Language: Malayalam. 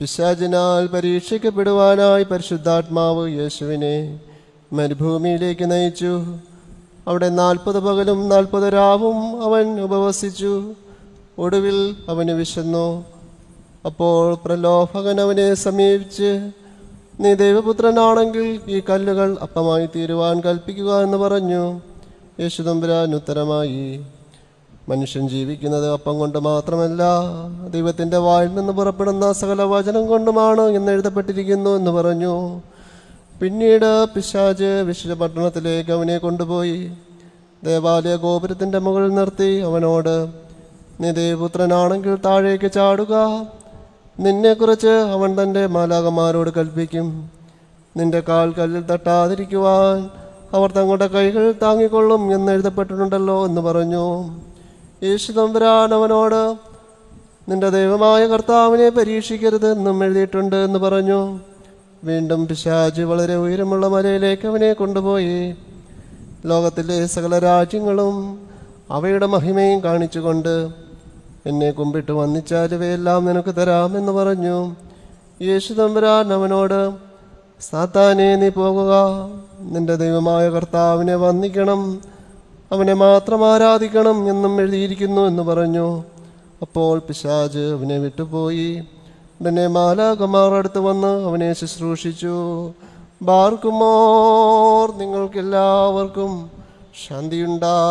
പിശാചിനാൽ പരീക്ഷിക്കപ്പെടുവാനായി പരിശുദ്ധാത്മാവ് യേശുവിനെ മരുഭൂമിയിലേക്ക് നയിച്ചു. അവിടെ 40 പകലും 40 രാവും അവൻ ഉപവസിച്ചു. ഒടുവിൽ അവന് വിശന്നു. അപ്പോൾ പ്രലോഭകൻ അവനെ സമീപിച്ച്, നീ ദൈവപുത്രനാണെങ്കിൽ ഈ കല്ലുകൾ അപ്പമായി തീരുവാൻ കൽപ്പിക്കുക എന്ന് പറഞ്ഞു. യേശു തമ്പുരാൻ ഉത്തരമായി, മനുഷ്യൻ ജീവിക്കുന്നത് അപ്പം കൊണ്ട് മാത്രമല്ല, ദൈവത്തിൻ്റെ വായിൽ നിന്ന് പുറപ്പെടുന്ന സകല വചനം കൊണ്ടുമാണ് എന്നെഴുതപ്പെട്ടിരിക്കുന്നു എന്ന് പറഞ്ഞു. പിന്നീട് പിശാച് വിശുദ്ധ പട്ടണത്തിലേക്ക് അവനെ കൊണ്ടുപോയി ദേവാലയ ഗോപുരത്തിൻ്റെ മുകളിൽ നിർത്തി അവനോട്, നീ ദൈവപുത്രനാണെങ്കിൽ താഴേക്ക് ചാടുക. നിന്നെക്കുറിച്ച് അവൻ തൻ്റെ മാലാഖമാരോട് കൽപ്പിക്കും. നിന്റെ കാൽ കല്ലിൽ തട്ടാതിരിക്കുവാൻ അവർ തങ്ങളുടെ കൈകൾ താങ്ങിക്കൊള്ളും എന്നെഴുതപ്പെട്ടിട്ടുണ്ടല്ലോ എന്ന് പറഞ്ഞു. യേശു തമ്പുരാൻ അവനോട്, നിന്റെ ദൈവമായ കർത്താവിനെ പരീക്ഷിക്കരുത് എന്നും എഴുതിയിട്ടുണ്ട് എന്ന് പറഞ്ഞു. വീണ്ടും പിശാച് വളരെ ഉയരമുള്ള മലയിലേക്ക് അവനെ കൊണ്ടുപോയി ലോകത്തിലെ സകല രാജ്യങ്ങളും അവയുടെ മഹിമയും കാണിച്ചുകൊണ്ട്, എന്നെ കുമ്പിട്ട് വന്ദിച്ചാൽ ഇവയെല്ലാം നിനക്ക് തരാമെന്ന് പറഞ്ഞു. യേശു തമ്പുരാൻ അവനോട്, സാത്താനെ നീ പോകുക, നിന്റെ ദൈവമായ കർത്താവിനെ വന്ദിക്കണം, അവനെ മാത്രം ആരാധിക്കണം എന്നും എഴുതിയിരിക്കുന്നു എന്ന് പറഞ്ഞു. അപ്പോൾ പിശാച് അവനെ വിട്ടുപോയി. ഉടനെ മാലാഖമാർ അടുത്ത് വന്ന് അവനെ ശുശ്രൂഷിച്ചു. ബാർക്കുമോർ, നിങ്ങൾക്കെല്ലാവർക്കും ശാന്തിയുണ്ടായിരിക്കട്ടെ.